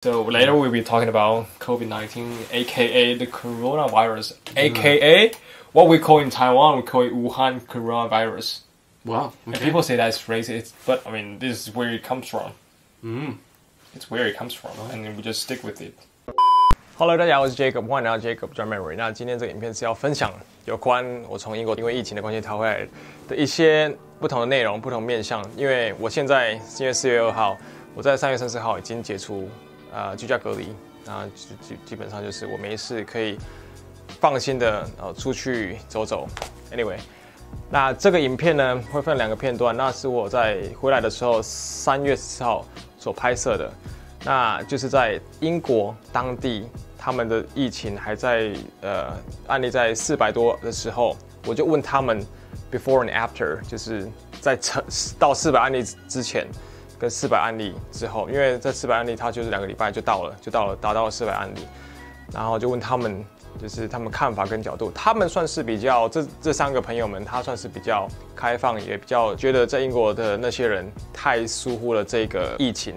So later we'll be talking about COVID-19, aka the coronavirus, aka what we call in Taiwan, we call it Wuhan coronavirus. Wow. Okay. And people say that's racist, but I mean, this is where it comes from. It's where it comes from, and we just stick with it. Hello， 大家好，我是 Jacob， 欢迎来到 Jacob John Memory。那今天这个影片是要分享有关我从英国因为疫情的关系逃回来的一些不同的内容、不同面向。因为我现在因为4月2号，我在3月30号已经解除居家隔离，那基本上就是我没事可以放心的出去走走。Anyway， 那这个影片呢会分2个片段，那是我在回来的时候3月14号所拍摄的。那就是在英国当地，他们的疫情还在案例在400多的时候，我就问他们 before and after， 就是在到400案例之前跟400案例之后，因为在400案例它就是2个礼拜就达到了400案例，然后就问他们就是他们看法跟角度，他们算是比较这3个朋友们，他算是比较开放，也比较觉得在英国的那些人太疏忽了这个疫情。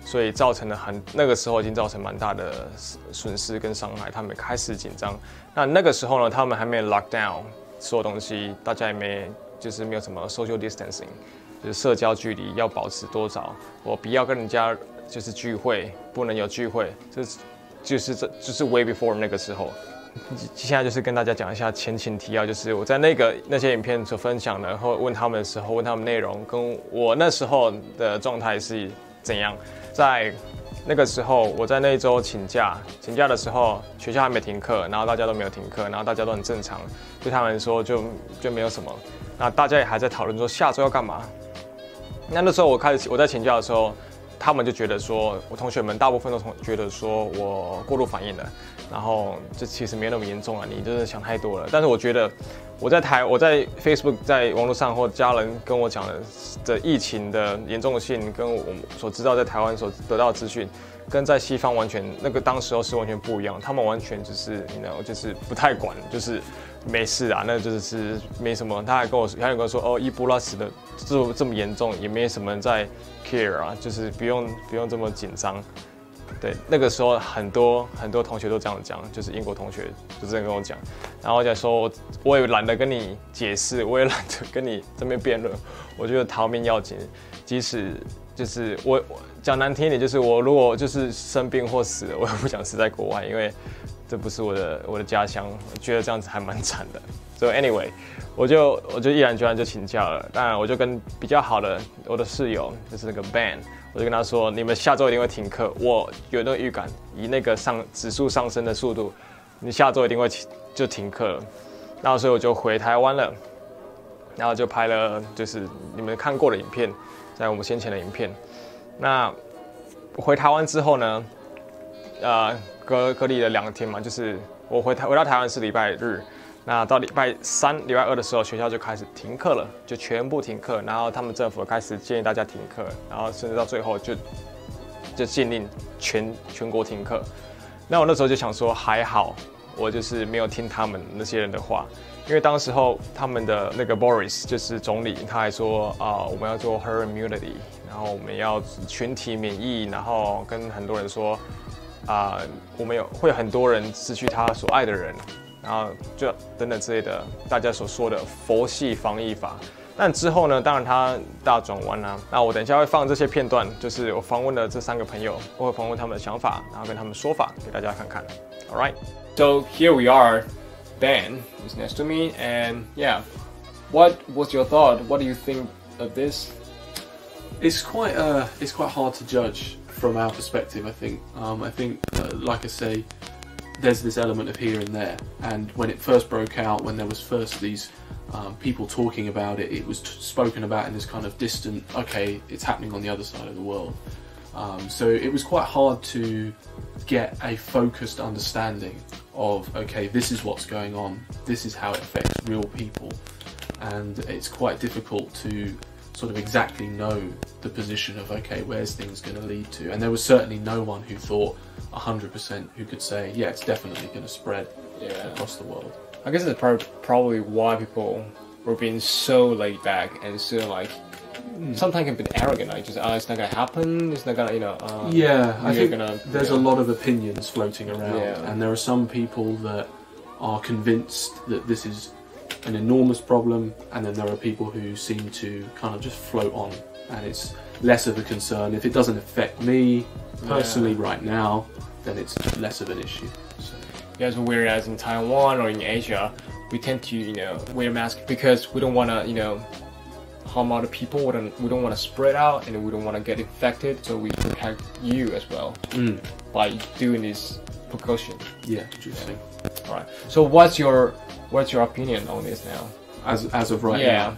所以造成了那个时候已经造成蛮大的损失跟伤害，他们开始紧张。那个时候呢，他们还没有 lock down 所有东西，大家也没有什么 social distancing， 就是社交距离要保持多少，我不要跟人家就是聚会，不能有聚会，就是 way before 那个时候。现在就是跟大家讲一下前情提要，就是我在那些影片所分享的，或问他们的时候，问他们内容，跟我那时候的状态是怎样。在那个时候，我在那一周请假的时候，学校还没停课，然后大家都没有停课，然后大家都很正常，对他们说就没有什么。那大家也还在讨论说下周要干嘛。那时候我在请假的时候，他们就觉得说，我同学们大部分都觉得说我过度反应了，然后这其实没那么严重啊，你真的想太多了。但是我觉得我在 Facebook 在网络上或家人跟我讲的疫情的严重性，跟我所知道在台湾所得到的资讯，跟在西方完全当时候是完全不一样。他们完全就是就是不太管，就是没事啊，那就是没什么。他还跟我说哦，伊波拉死的这么严重，也没什么人在 care 啊，就是不用这么紧张。对，那个时候很多同学都这样讲，就是英国同学就这样跟我讲，然后我讲说，我也懒得跟你解释，我也懒得跟你这边辩论，我觉得逃命要紧，即使就是我讲难听一点，就是我如果就是生病或死了，我也不想死在国外，因为这不是我的家乡，我觉得这样子还蛮惨的。So anyway， 我就毅然决然就请假了。当然，我就跟比较好的我的室友，就是那个 Ben， 我就跟他说，你们下周一定会停课，我有那个预感，以那个指数上升的速度，你下周一定会就停课了。然后所以我就回台湾了，然后就拍了就是你们看过的影片，在我们先前的影片。那回台湾之后呢，隔离了2天嘛，就是我回到台湾是礼拜日。那到礼拜3、礼拜2的时候，学校就开始停课了，就全部停课。然后他们政府开始建议大家停课，然后甚至到最后就禁令全国停课。那我那时候就想说，还好我就是没有听他们那些人的话，因为当时候他们的那个 Boris 就是总理，他还说我们要做 herd immunity， 然后我们要群体免疫，然后跟很多人说我们会有很多人失去他所爱的人。然后就等等之类的，大家所说的佛系防疫法。但之后呢，当然他大转弯啦。那我等一下会放这些片段，就是我访问的这3个朋友，我会访问他们的想法，然后跟他们说法给大家看看。All right. So here we are. Ben is next to me, and yeah, what was your thought? What do you think of this? It's quite hard to judge from our perspective. I think like I say, there's this element of here and there, and when it first broke out, when there was first these people talking about it, it was spoken about in this kind of distant, okay, it's happening on the other side of the world. So it was quite hard to get a focused understanding of, okay, this is what's going on, this is how it affects real people, and it's quite difficult to sort of exactly know the position of, okay, where's things going to lead to. And there was certainly no one who thought 100% who could say, yeah, it's definitely going to spread across the world. I guess that's probably why people were being so laid back and so like sometimes can be arrogant. Like just, it's not gonna happen. It's not gonna, I think there's a yeah. lot of opinions floating around, Yeah. and there are some people that are convinced that this is an enormous problem, and then there are people who seem to kind of just float on, and it's less of a concern. If it doesn't affect me personally right now, then it's less of an issue. So. Yeah, so whereas in Taiwan or in Asia, we tend to, wear masks because we don't want to, harm other people. We don't want to spread out, and we don't want to get infected. So we protect you as well by doing this precaution. Yeah, interesting. All right. So what's your opinion on this now? As of right Yeah. now,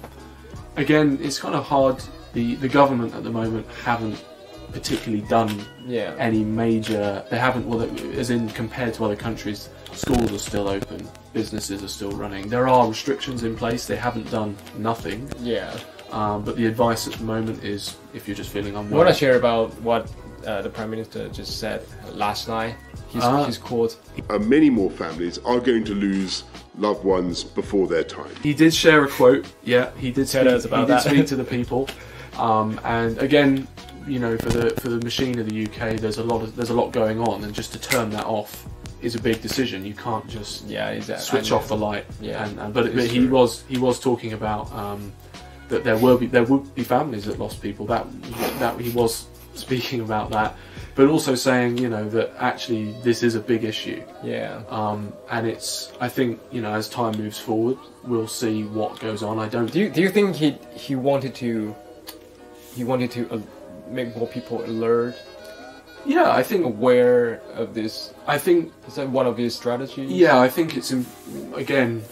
again, it's kind of hard. The government at the moment haven't particularly done Yeah. any major. They haven't. Well, as in compared to other countries, schools are still open, businesses are still running. There are restrictions in place. They haven't done nothing. Yeah. But the advice at the moment is, if you're just feeling I unwell, want to share about what the Prime Minister just said last night. His quote. Many more families are going to lose loved ones before their time. He did share a quote. Yeah, he did Tell us about that. speak to the people. And again, for the machine of the UK, there's a lot going on, and just to turn that off is a big decision. You can't just switch off the light. Yeah, but he was talking about that there would be families that lost people. That he was speaking about that, but also saying that actually this is a big issue. Yeah. And I think as time moves forward, we'll see what goes on. Do you think he wanted to make more people alert? Yeah, I think aware of this. I think is that one of his strategies? Yeah, I think it's again.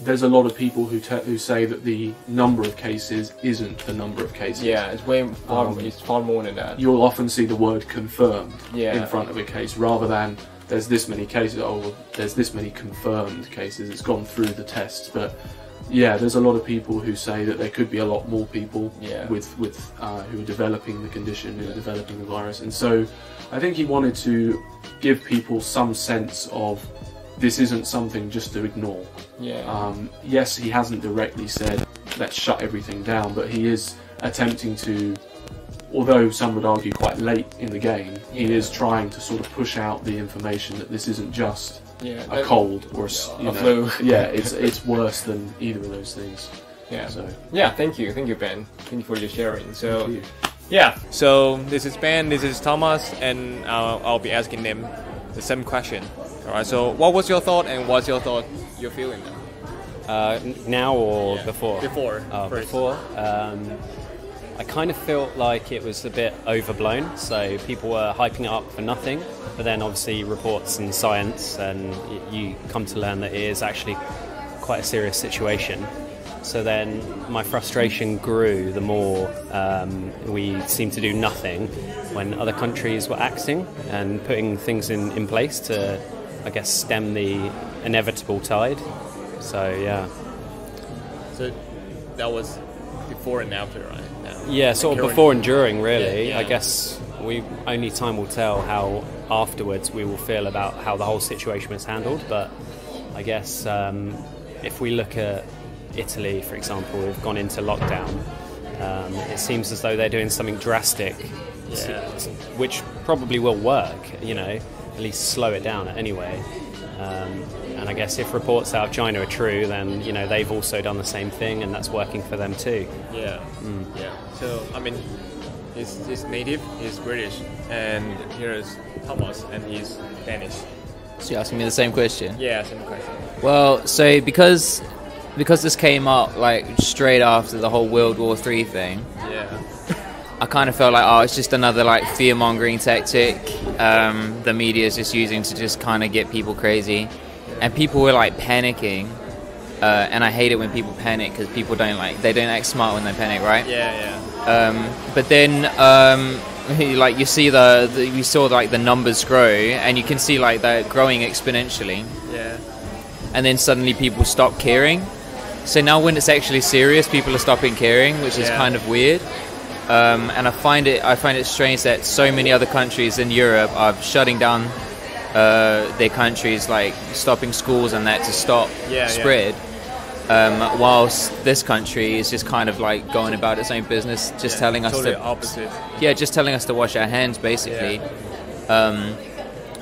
There's a lot of people who say that the number of cases isn't the number of cases. Yeah, it's it's far more than that. You'll often see the word confirmed in front of a case, rather than there's this many cases. Oh, well, there's this many confirmed cases. It's gone through the tests, but yeah, there's a lot of people who say that there could be a lot more people with who are developing the condition, who are developing the virus, and so I think he wanted to give people some sense of this isn't something just to ignore. Yeah. Yes, he hasn't directly said let's shut everything down, but he is attempting to, although some would argue quite late in the game, he is trying to sort of push out the information that this isn't just a cold or a flu. Yeah, it's worse than either of those things. Yeah. So thank you, Ben. Thank you for your sharing. So thank you. yeah. So this is Ben, this is Thomas, and I'll be asking them the same question. All right. So what was your thought, and what's your thought you're feeling now? Now or before? Before. Before. I kind of felt like it was a bit overblown. So people were hyping it up for nothing, but then obviously reports and science, and you come to learn that it is actually quite a serious situation. So then my frustration grew the more we seemed to do nothing when other countries were acting and putting things in place to, I guess, stem the inevitable tide. So yeah. So that was before and after, right? Now, yeah, sort of before and during, really. Yeah. I guess only time will tell how afterwards we will feel about how the whole situation was handled. But I guess if we look at Italy, for example, who've gone into lockdown, it seems as though they're doing something drastic, which probably will work, at least slow it down anyway. And I guess if reports out of China are true, then they've also done the same thing, and that's working for them too. Yeah. Yeah. So I mean, he's native, he's British, and here is Thomas, and he's Danish. So you're asking me the same question? Yeah, same question. Well, so because this came up like straight after the whole World War III thing, I kind of felt like, it's just another like fear-mongering tactic the media is just using to just kind of get people crazy. And people were like panicking, and I hate it when people panic because people don't act smart when they panic, right? But then like you see we saw like the numbers grow, and you can see like they're growing exponentially. And then suddenly people stop caring. So now when it's actually serious, people are stopping caring, which is kind of weird. And I find it strange that so many other countries in Europe are shutting down their countries, like stopping schools and that to stop spread. whilst this country is just kind of like going about its own business, just telling us totally to opposite. Yeah, just telling us to wash our hands, basically.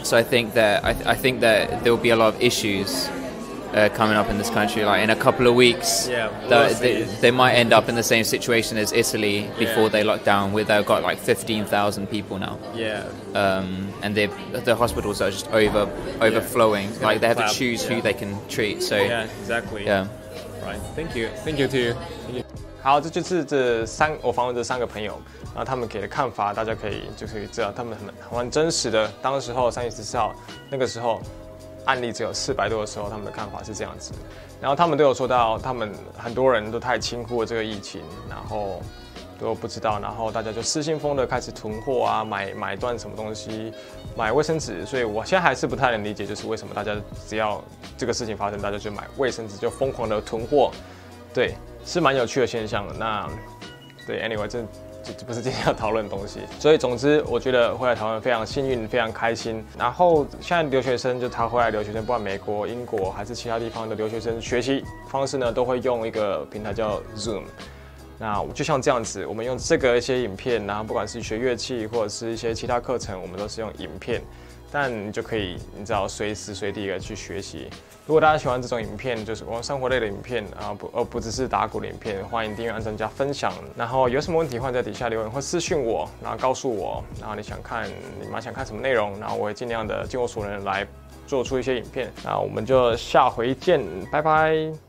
So I think that I think that there will be a lot of issues coming up in this country. Like in a couple of weeks, they might end up in the same situation as Italy before they locked down, where they've got like 15,000 people now. And the hospitals are just overflowing. Like they have to choose who they can treat. So exactly. Right. Thank you to you.好，这就是我访问这3个朋友，然后他们给的看法，大家可以知道他们很真实的。当时候3月14号那个时候案例只有400多的时候，他们的看法是这样子。然后他们都有说到，他们很多人都太轻忽了这个疫情，然后都不知道，然后大家就失心疯的开始囤货啊，买断什么东西，买卫生纸。所以我现在还是不太能理解，就是为什么大家只要这个事情发生，大家就买卫生纸，就疯狂的囤货。对，是蛮有趣的现象。那对 ，anyway， 这不是今天要讨论的东西。所以总之，我觉得回来台湾非常幸运，非常开心。然后现在留学生就他回来留学生，不管美国、英国还是其他地方的留学生，学习方式呢都会用一个平台叫 Zoom。那就像这样子，我们用这个一些影片，然后不管是学乐器或者是一些其他课程，我们都是用影片。但你就可以，你知道随时随地的去学习。如果大家喜欢这种影片，就是我们生活类的影片啊，不只是打鼓的影片，欢迎订阅、按赞、加分享。然后有什么问题，欢迎在底下留言或私讯我，然后告诉我，然后你蛮想看什么内容，然后我会尽量的尽我所能来做出一些影片。那我们就下回见，拜拜。